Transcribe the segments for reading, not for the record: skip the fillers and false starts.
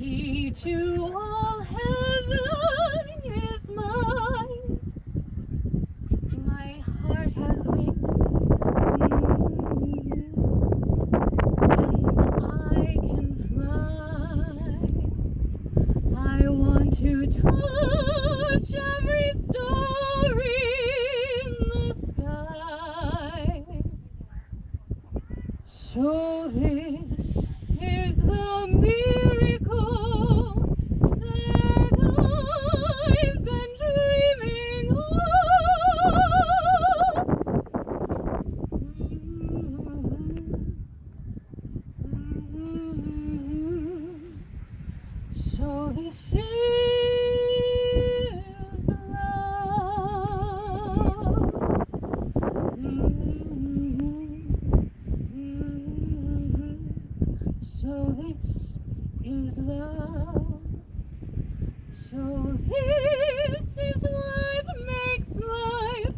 key to all heaven is mine. My heart has wings, and I can fly. I want to touch every star in the sky. So this is the miracle that I've been dreaming of. So this is So this is love. So this is what makes life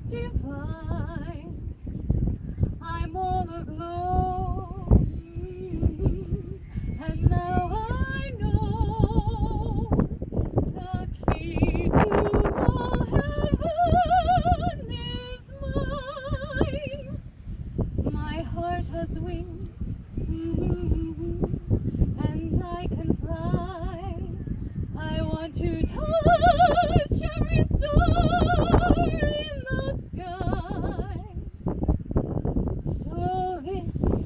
divine. I'm all aglow, and now I know the key to all heaven is mine. My heart has wings, and I can fly. I want to touch every star in the sky. So this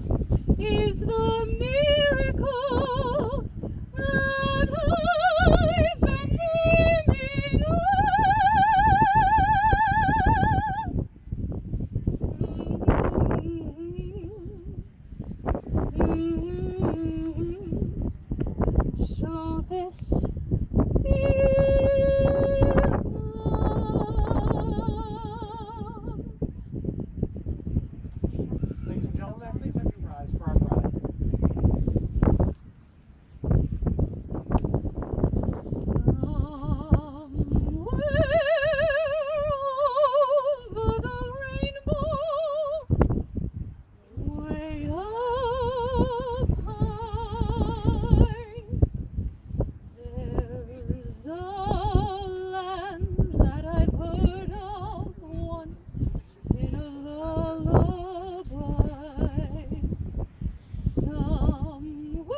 is the miracle that I've been dreaming of. So this is love. Ladies and gentlemen, please have you rise for our bride. Somewhere over the rainbow, way up high, there's a land that I've heard of once in a lullaby. Somewhere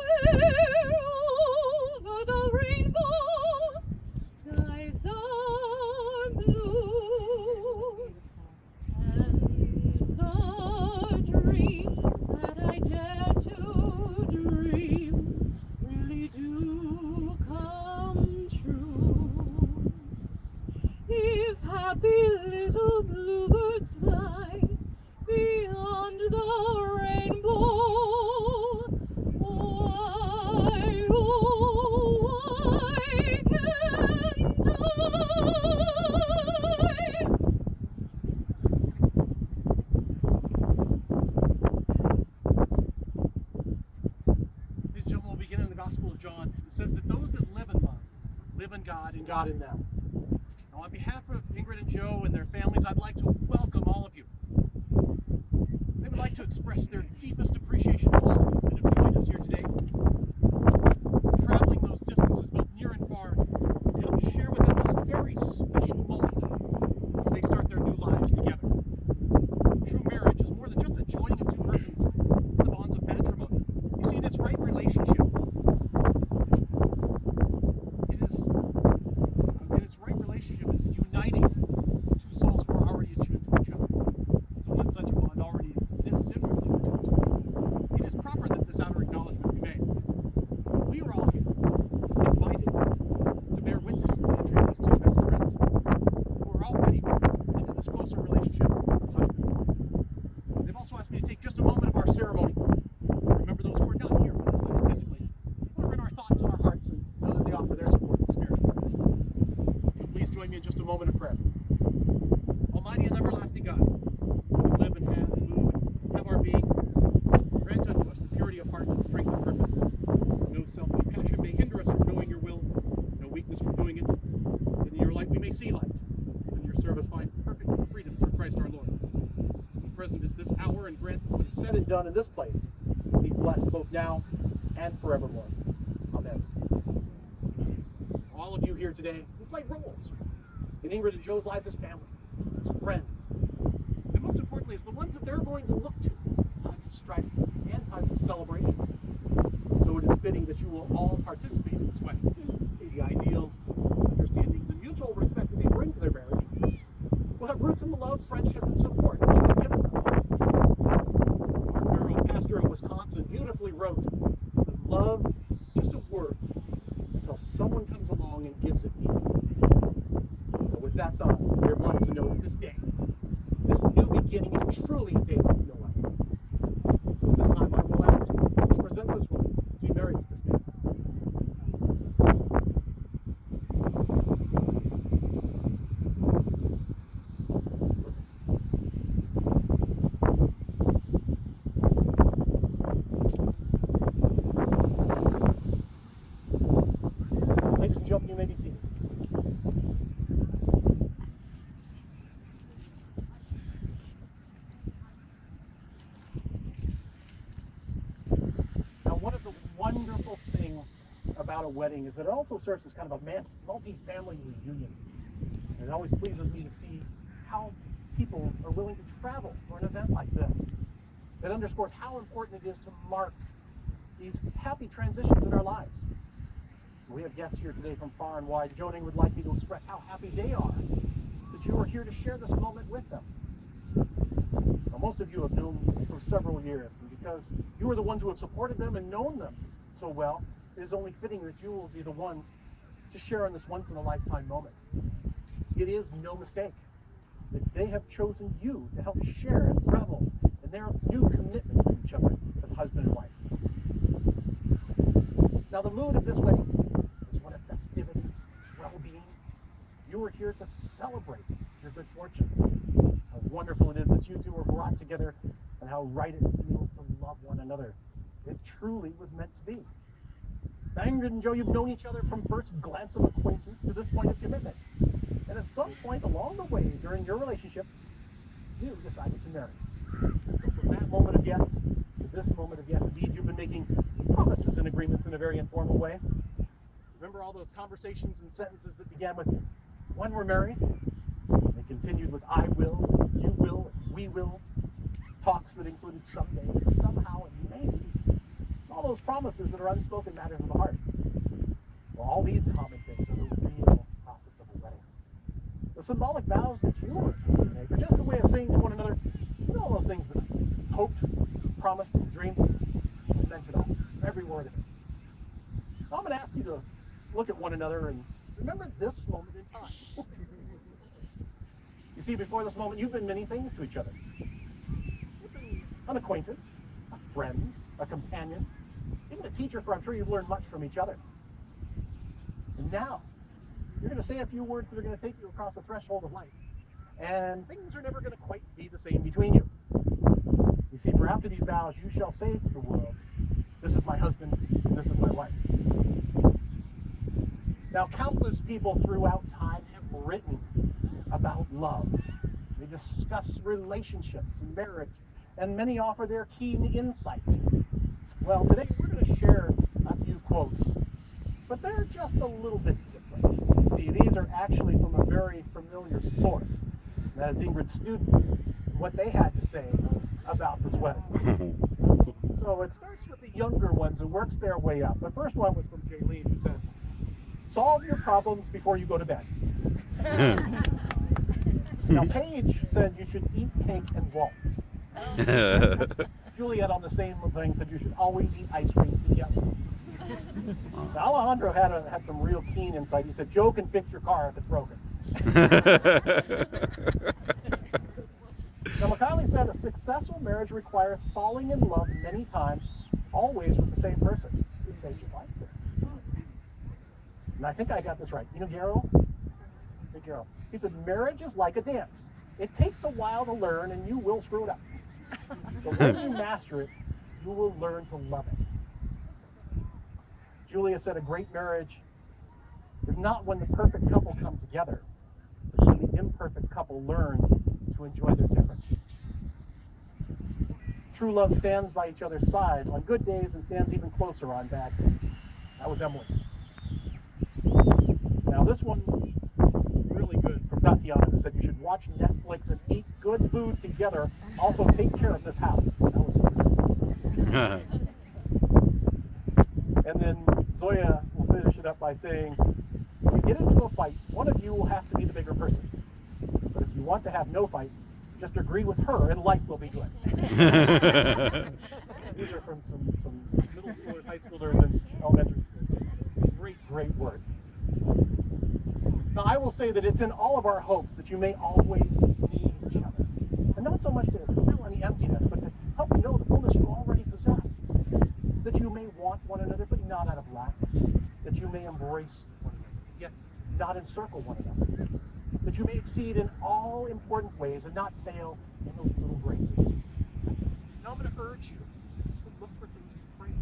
over the rainbow, skies are blue, and the dreams that I dare to dream really do come true. If happy little bluebirds fly beyond the rainbow, why, oh, why can't I? Ladies and gentlemen, we'll begin in the Gospel of John. It says that those that live in love live in God and God in them. Now, on behalf of Ingrid and Joe and their families, I'd like to welcome all of you. They would like to express their deepest appreciation to all of you that have joined us here today, traveling those distances both near and far to help share with them this very special moment as they start their new lives together. True marriage is more than just a joining of two persons in the bonds of matrimony. You see, in its right relationship, in its right relationship, is uniting two souls who are already attuned to each other. So when such a bond already exists in relationship, it is proper that this outer acknowledgement be made. We are all here, invited to bear witness to the entry of these two best friends, who are already into this closer relationship of husband and wife. They've also asked me to take just a moment of our ceremony to remember those who are not here with us today physically, who are in our thoughts and our hearts, and know that they offer their support in spirit. So please join me in just a moment of prayer. Almighty and everlasting God, who live and have and move and have our being, grant unto us the purity of heart and strength of purpose, so that no selfish passion may hinder us from knowing your will, no weakness from doing it, that in your light we may see light, and in your service find perfect freedom through Christ our Lord. Be present at this hour and grant that what is said and done in this place be blessed both now and forevermore. Amen. All of you here today, you played roles in Ingrid and Joe's lives as family, as friends, and most importantly, as the ones that they're going to look to in times of strife and times of celebration. So it is fitting that you will all participate in this wedding. The ideals, understandings, and mutual respect that they bring to their marriage will have roots in the love, friendship, and support that you have given them. Mark Merrill, pastor of Wisconsin, beautifully wrote that love is just a word until someone comes along and gives it meaning. So with that thought, we are blessed to know that this day, this new beginning, is truly a day like no other. So at this time, I will ask who presents this woman to be married to this man. Ladies and gentlemen, you may be seated. Now, one of the wonderful things about a wedding is that it also serves as kind of a multi-family reunion. And it always pleases me to see how people are willing to travel for an event like this. It underscores how important it is to mark these happy transitions in our lives. We have guests here today from far and wide. Joe and Ingrid would like me to express how happy they are that you are here to share this moment with them. Now, most of you have known them for several years, and because you are the ones who have supported them and known them so well, it is only fitting that you will be the ones to share in this once-in-a-lifetime moment. It is no mistake that they have chosen you to help share and revel in their new commitment to each other as husband and wife. Now, the mood of this wedding is one of festivity, well-being. You are here to celebrate your good fortune. How wonderful it is that you two are brought together, and how right it feels to love one another. It truly was meant to be. Now, Ingrid and Joe, you've known each other from first glance of acquaintance to this point of commitment. And at some point along the way during your relationship, you decided to marry. So from that moment of yes to this moment of yes, indeed, you've been making promises and agreements in a very informal way. Remember all those conversations and sentences that began with, when we're married? They continued with, I will, you will, we will. Talks that included someday, and somehow, and maybe. All those promises that are unspoken matters of the heart. Well, all these common things are the real process of a wedding. The symbolic vows that you are going to make are just a way of saying to one another, you know, all those things that I hoped, promised, and dreamed. I meant it all, every word of it. Now, I'm going to ask you to look at one another and remember this moment in time. You see, before this moment, you've been many things to each other. You've been an acquaintance, a friend, a companion, even a teacher, for I'm sure you've learned much from each other. And now, you're going to say a few words that are going to take you across a threshold of life. And things are never going to quite be the same between you. You see, for after these vows, you shall say to the world, this is my husband, this is my wife. Now, countless people throughout time have written about love. They discuss relationships and marriage, and many offer their keen insight. Well, today we're going to share a few quotes, but they're just a little bit different. See, these are actually from a very familiar source. That is Ingrid's students, what they had to say about this wedding. So it starts with the younger ones and works their way up. The first one was from Jaylene, who said, solve your problems before you go to bed. Now, Paige said you should eat cake and waltz. Juliet, on the same thing, said you should always eat ice cream together. Now, Alejandro had some real keen insight. He said, Joe can fix your car if it's broken. Now, McKinley said, a successful marriage requires falling in love many times, always with the same person. He saves your life there. And I think I got this right. You know Garo? Hey, Garo. He said, marriage is like a dance. It takes a while to learn, and you will screw it up. But when you master it, you will learn to love it. Julia said, a great marriage is not when the perfect couple come together. It's when the imperfect couple learns to enjoy their differences. True love stands by each other's side on good days and stands even closer on bad days. That was Emily. this one is really good from Tatiana, who said you should watch Netflix and eat good food together. Also, take care of Miss Howe. That was good. And then Zoya will finish it up by saying, if you get into a fight, one of you will have to be the bigger person. But if you want to have no fight, just agree with her and life will be good. These are from middle schoolers, high schoolers, and elementary school. Great words. Now, I will say that it's in all of our hopes that you may always need each other. And not so much to fill any emptiness, but to help you know the fullness you already possess. That you may want one another, but not out of lack. That you may embrace one another, yet not encircle one another. That you may exceed in all important ways and not fail in those little graces. Now I'm going to urge you to look for things to praise.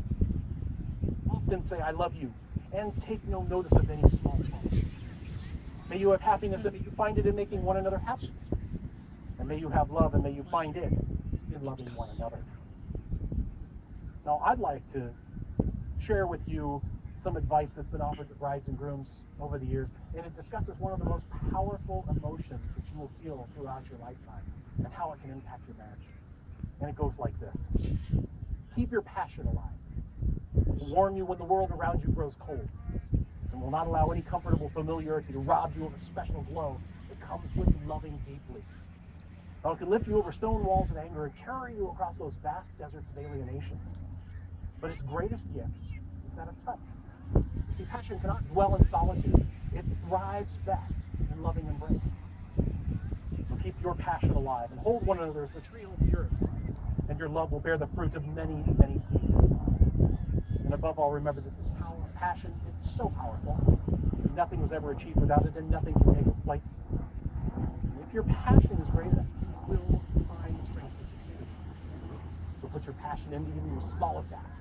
Often say, I love you, and take no notice of any small faults. May you have happiness, and may you find it in making one another happy. And may you have love, and may you find it in loving one another. Now, I'd like to share with you some advice that's been offered to brides and grooms over the years, and it discusses one of the most powerful emotions that you will feel throughout your lifetime and how it can impact your marriage. And it goes like this. Keep your passion alive. It will warm you when the world around you grows cold, and will not allow any comfortable familiarity to rob you of a special glow that comes with loving deeply. Now, it can lift you over stone walls of anger and carry you across those vast deserts of alienation. But its greatest gift is that of touch. You see, passion cannot dwell in solitude. It thrives best in loving embrace. So keep your passion alive and hold one another as a tree holds the earth. And your love will bear the fruit of many, many seasons. And above all, remember that this passion, it's so powerful. Nothing was ever achieved without it, and nothing can take its place. And if your passion is great enough, you will find the strength to succeed. So put your passion into even your smallest acts.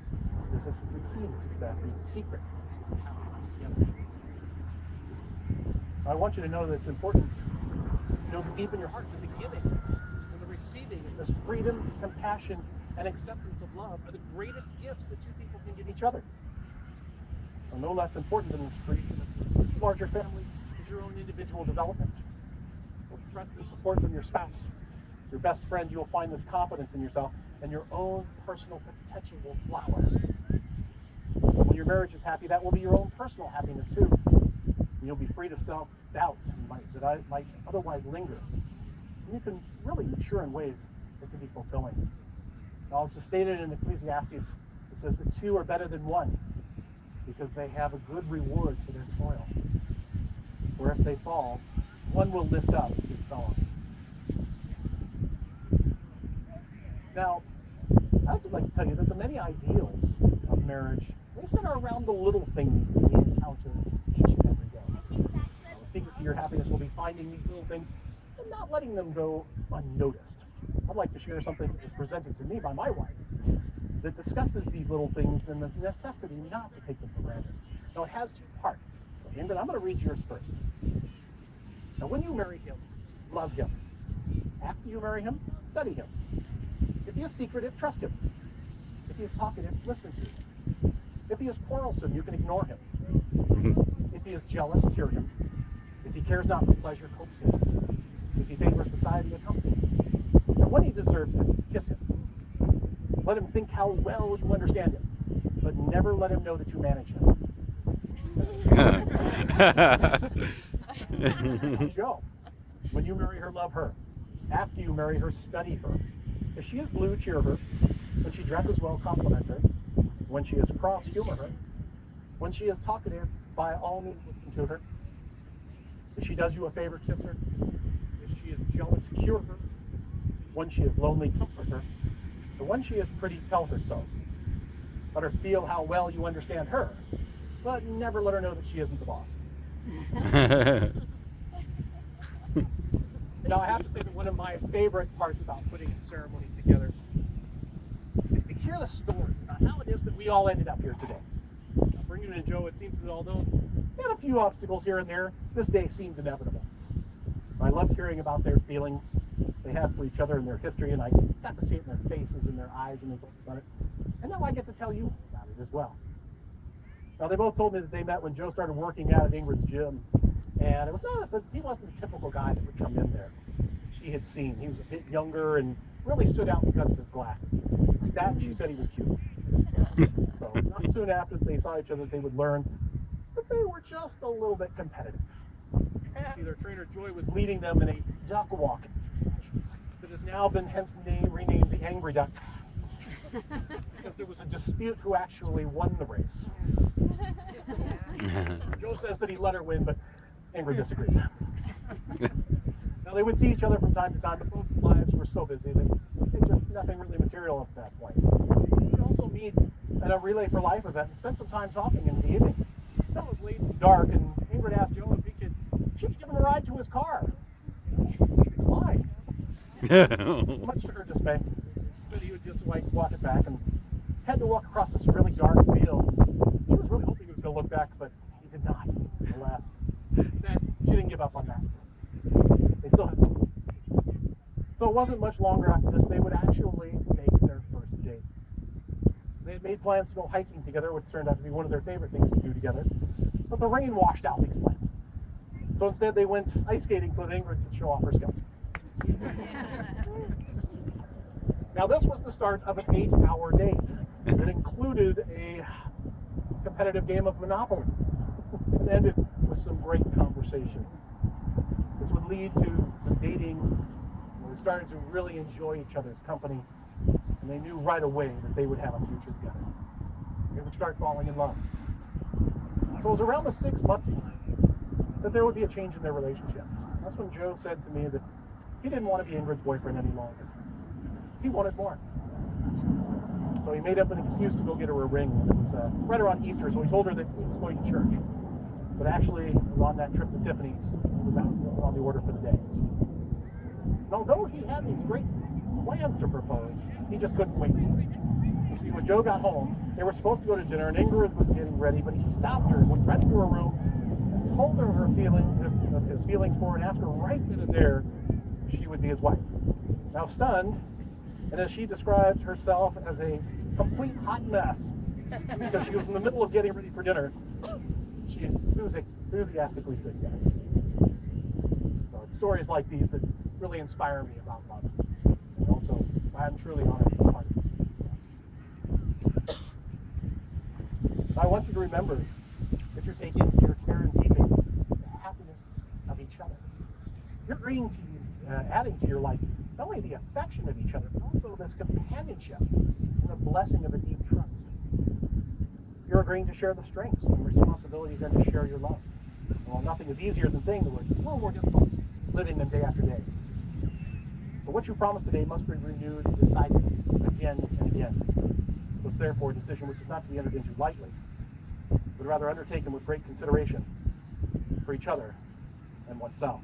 This is the key to success and the secret to how we come together. I want you to know that it's important to know that deep in your heart that the giving and the receiving of this freedom, compassion, and acceptance of love are the greatest gifts that two people can give each other. And no less important than this creation of a larger family is your own individual development. With trust and support from your spouse, your best friend, you will find this confidence in yourself, and your own personal potential will flower. When your marriage is happy, that will be your own personal happiness too. And you'll be free to self-doubt that might otherwise linger. And you can really mature in ways that can be fulfilling. Now, as stated in Ecclesiastes, it says that two are better than one because they have a good reward for their toil. For if they fall, one will lift up his fellow. Now, I also like to tell you that the many ideals of marriage, they center around the little things that we encounter each and every day. The secret to your happiness will be finding these little things and not letting them go unnoticed. I'd like to share something that was presented to me by my wife that discusses these little things and the necessity not to take them for granted. Now, it has two parts. So, Ingrid, I'm going to read yours first. Now, when you marry him, love him. After you marry him, study him. If he is secretive, trust him. If he is talkative, listen to him. If he is quarrelsome, you can ignore him. If he is jealous, cure him. If he cares not for pleasure, coax him. If he favors society, accompany him. And when he deserves it, kiss him. Let him think how well you understand him, but never let him know that you manage him. Joe, when you marry her, love her. After you marry her, study her. If she is blue, cheer her. When she dresses well, compliment her. When she is cross, humor her. When she is talkative, by all means listen to her. If she does you a favor, kiss her. If she is jealous, cure her. When she is lonely, comfort her. But when she is pretty, tell her so. Let her feel how well you understand her, but never let her know that she isn't the boss. Now, I have to say that one of my favorite parts about putting a ceremony together is to hear the story about how it is that we all ended up here today. Now, for Ingrid and Joe, it seems that although they had a few obstacles here and there, this day seemed inevitable. I loved hearing about their feelings they had for each other and their history, and I got to see it in their faces and their eyes and about it. And now I get to tell you about it as well. Now, they both told me that they met when Joe started working out at Ingrid's gym. And it was he wasn't the typical guy that would come in there. She had seen. He was a bit younger and really stood out because of his glasses. That, she said he was cute. So not soon after they saw each other, they would learn that they were just a little bit competitive. See, their trainer Joy was leading them in a duck walk that has now been hence renamed the Angry Duck, because there was a dispute who actually won the race. Joe says that he let her win, but Angry disagrees. Now, they would see each other from time to time, but both lives were so busy that it just nothing really material at that point. They would also meet at a Relay for Life event and spend some time talking in the evening. It was late and dark, and Ingrid asked Joe if she could give him a ride to his car. He declined. Much to her dismay, said he would just walk it back and had to walk across this really dark field. She was really hoping he was going to look back, but he did not, alas. She didn't give up on that. They still had fun. So it wasn't much longer after this, they would actually make their first date. They had made plans to go hiking together, which turned out to be one of their favorite things to do together. But the rain washed out these plans. So instead they went ice skating so that Ingrid could show off her skills. Now this was the start of an 8-hour date. It included a competitive game of Monopoly. It ended with some great conversation. This would lead to some dating. They started to really enjoy each other's company, and they knew right away that they would have a future together. They would start falling in love. So it was around the 6-month mark that there would be a change in their relationship. That's when Joe said to me that he didn't want to be Ingrid's boyfriend any longer. He wanted more. So he made up an excuse to go get her a ring. It was right around Easter, so he told her that he was going to church. But actually, it was on that trip to Tiffany's. He was out on the order for the day. And although he had these great plans to propose, he just couldn't wait. You see, when Joe got home, they were supposed to go to dinner, and Ingrid was getting ready, but he stopped her, went right into her room, and told her his feelings for her, and asked her right then and there if she would be his wife. Now stunned, and as she described herself as a complete hot mess, because she was in the middle of getting ready for dinner, she enthusiastically said yes. So it's stories like these that really inspire me about love. And also, I'm truly honored to be part of it. I want you to remember that you're taking into your care and keeping the happiness of each other. You're adding to your life not only the affection of each other, but also this companionship and the blessing of a deep trust. You're agreeing to share the strengths and responsibilities and to share your love. Well, nothing is easier than saying the words. It's a little more difficult living them day after day. So what you promised today must be renewed and decided again and again. So it's therefore a decision which is not to be entered into lightly, but rather undertaken with great consideration for each other and oneself.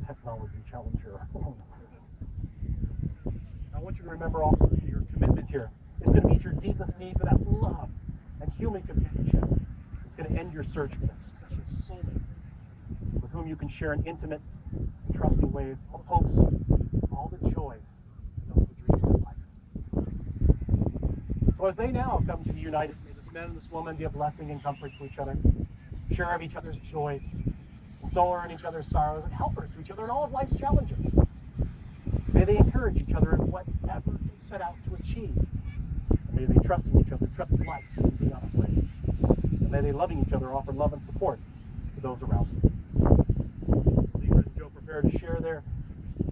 Technology challenge here. I want you to remember also that your commitment here is going to meet your deepest need for that love and human companionship. It's going to end your search for that special soulmate with whom you can share in intimate and trusting ways all the hopes, all the joys, and all the dreams of life. So as they now come to be united, may this man and this woman be a blessing and comfort to each other, share of each other's joys, console her in each other's sorrows, and help her to each other in all of life's challenges. May they encourage each other in whatever they set out to achieve. And may they trust in each other, trust in life, and be not afraid. And may they, loving each other, offer love and support to those around them. As Ingrid and Joe prepare to share their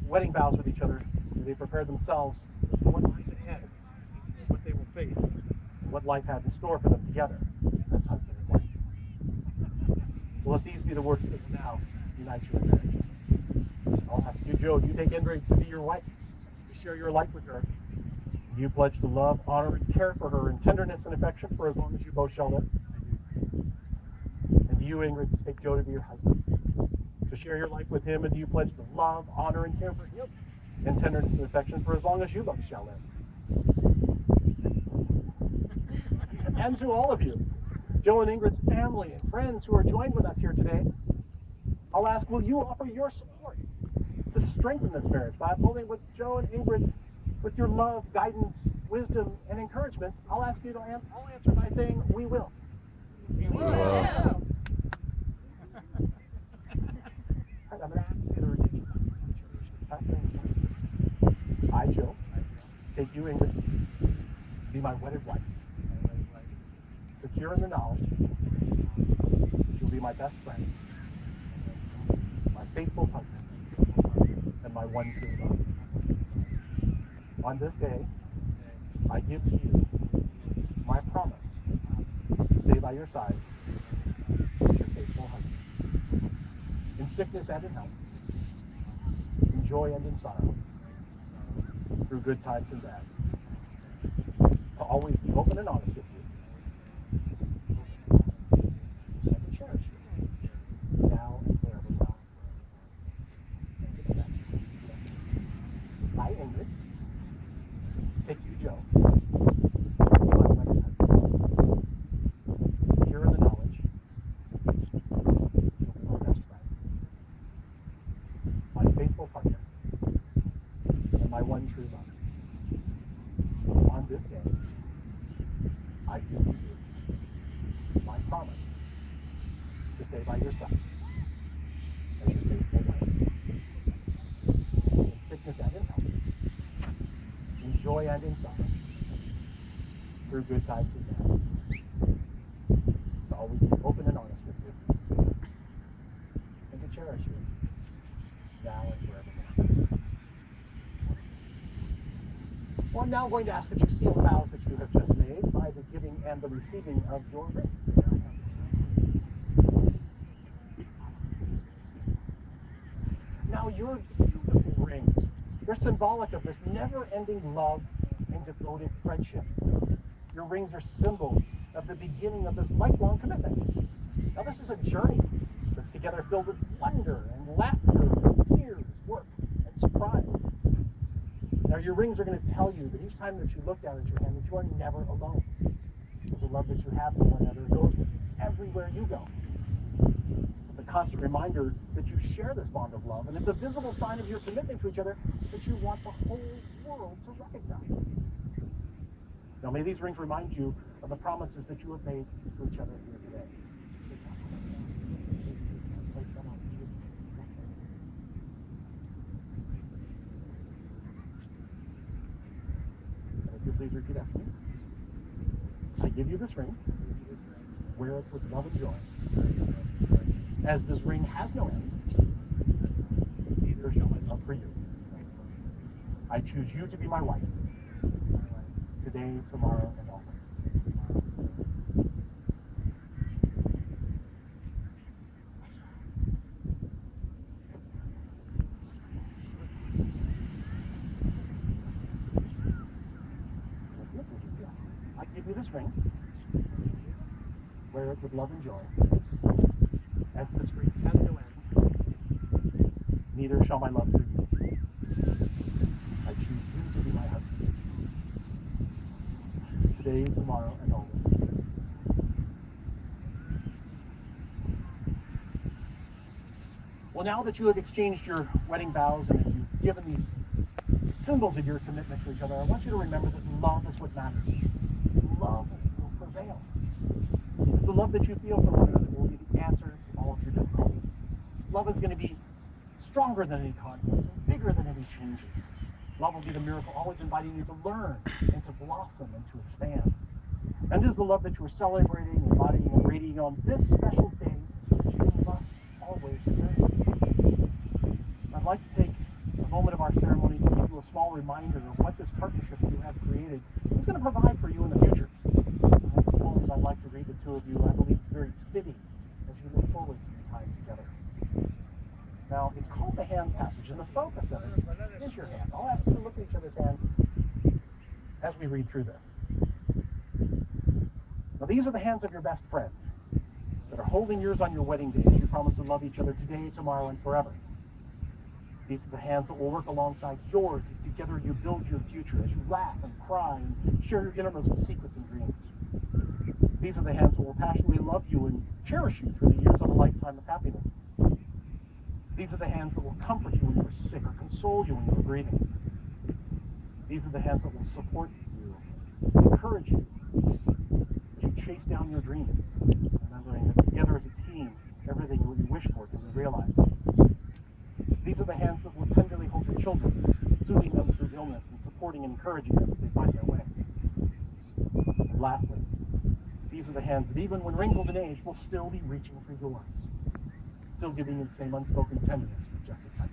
wedding vows with each other, may they prepare themselves for what lies ahead, what they will face, and what life has in store for them together as husband and wife. So let these be the words that will now unite you in marriage. I'll ask you, Joe, do you take Ingrid to be your wife? You share your life with her. Do you pledge to love, honor, and care for her in tenderness and affection for as long as you both shall live? And do you, Ingrid, take Joe to be your husband? To share your life with him, and do you pledge to love, honor, and care for him in tenderness and affection for as long as you both shall live? and to all of you, Joe and Ingrid's family and friends who are joined with us here today, I'll ask, will you offer your support to strengthen this marriage by upholding with Joe and Ingrid with your love, guidance, wisdom, and encouragement? I'll ask you to I'll answer by saying, we will. We will. All right, I'm going to ask you to repeat after me. I, Joe, take you, Ingrid, to be my wedded wife, secure in the knowledge that you'll be my best friend, my faithful partner, and my one true love. On this day, I give to you my promise to stay by your side as your faithful husband, in sickness and in health, in joy and in sorrow, through good times and bad, to always be open and honest with you, and to cherish you, now and forevermore. I, Ingrid, take you, Joe, to be my wedded husband, secure in the knowledge that you'll be my best friend, my faithful partner, and my one true love. On this day, I give you my promise to stay by your side as your faithful wife, in sickness and in health, in joy and in sorrow, through good times and bad, to always be open and honest with you, and to cherish you, now and forevermore. Well, I'm now going to ask that you seal the vows that you have just made by the giving and the receiving of your rings. Now, your beautiful rings, they're symbolic of this never-ending love and devoted friendship. Your rings are symbols of the beginning of this lifelong commitment. Now, this is a journey that's together filled with wonder and laughter, tears, work, and surprise. Now, your rings are going to tell you that each time that you look down at your hand, that you are never alone. Because the love that you have for one another goes with you everywhere you go. It's a constant reminder that you share this bond of love, and it's a visible sign of your commitment to each other that you want the whole world to recognize. Now, may these rings remind you of the promises that you have made to each other here today. Place them on you. And if you please repeat after me. I give you this ring. Wear it with love and joy. As this ring has no end, neither shall my love for you. I choose you to be my wife, today, tomorrow, and always. I give you this ring. Wear it with love and joy. As this ring has no end, neither shall my love for you. I choose you to be my husband, today, tomorrow, and always. Well, now that you have exchanged your wedding vows and you've given these symbols of your commitment to each other, I want you to remember that love is what matters. Love will prevail. It's the love that you feel for one another that will be the answer to all of your difficulties. Love is going to be stronger than any conflicts and bigger than any changes. Love will be the miracle always inviting you to learn and to blossom and to expand. And it is the love that you are celebrating, embodying, and radiating on this special day that you must always remember. I'd like to take a moment of our ceremony to give you a small reminder of what this partnership that you have created is going to provide for you in the future. And the poem that I'd like to read the two of you, I believe is very fitting as you look forward to your time together. Now, it's called the Hands Passage, and the focus of it is your hands. I'll ask you to look at each other's hands as we read through this. Now, these are the hands of your best friend that are holding yours on your wedding day as you promise to love each other today, tomorrow, and forever. These are the hands that will work alongside yours as together you build your future, as you laugh and cry and share your innermost secrets and dreams. These are the hands that will passionately love you and cherish you through the years of a lifetime of happiness. These are the hands that will comfort you when you are sick or console you when you are grieving. These are the hands that will support you, encourage you, as you chase down your dreams, remembering that together as a team, everything that you wish for can be realized. These are the hands that will tenderly hold your children, soothing them through illness and supporting and encouraging them as they find their way. And lastly, these are the hands that even when wrinkled in age will still be reaching for yours, still giving you the same unspoken tenderness with just a touch.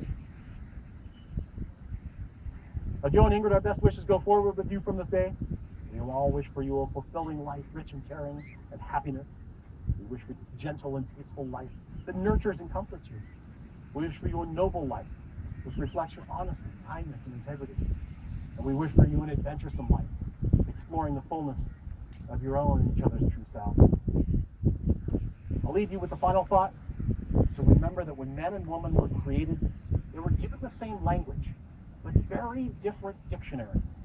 Joe and Ingrid, our best wishes go forward with you from this day. We all wish for you a fulfilling life, rich in caring and happiness. We wish for this gentle and peaceful life that nurtures and comforts you. We wish for you a noble life which reflects your honesty, kindness, and integrity. And we wish for you an adventuresome life, exploring the fullness of your own and each other's true selves. I'll leave you with the final thought. It's to remember that when man and woman were created, they were given the same language, but very different dictionaries.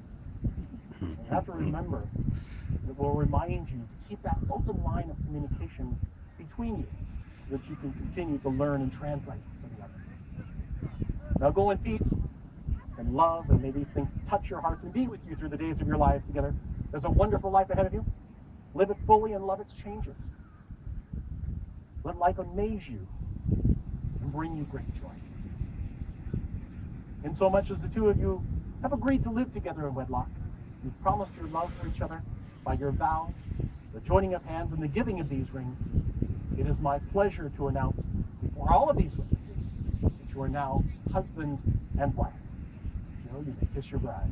You have to remember that will remind you to keep that open line of communication between you so that you can continue to learn and translate for the other. Now go in peace and love, and may these things touch your hearts and be with you through the days of your lives together. There's a wonderful life ahead of you. Live it fully and love its changes. Let life amaze you and bring you great joy. In so much as the two of you have agreed to live together in wedlock, you've promised your love for each other by your vows, the joining of hands, and the giving of these rings. It is my pleasure to announce before all of these witnesses that you are now husband and wife. Joe, you may kiss your bride.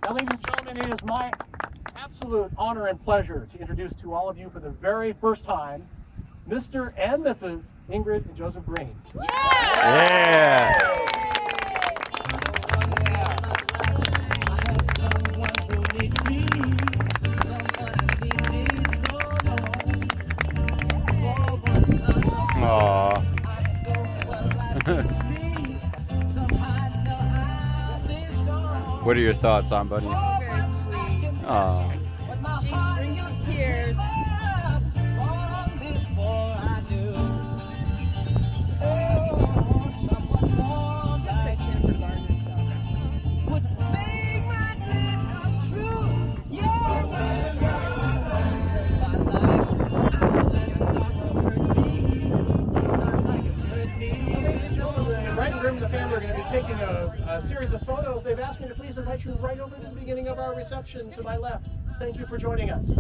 Now, ladies and gentlemen, it is my absolute honor and pleasure to introduce to all of you for the very first time, Mr. and Mrs. Ingrid and Joseph Green. Yeah! Aww. What are your thoughts on Buddy? Very sweet. Aww. She brings us tears. The family are going to be taking a series of photos. They've asked me to please invite you right over to the beginning of our reception to my left. Thank you for joining us.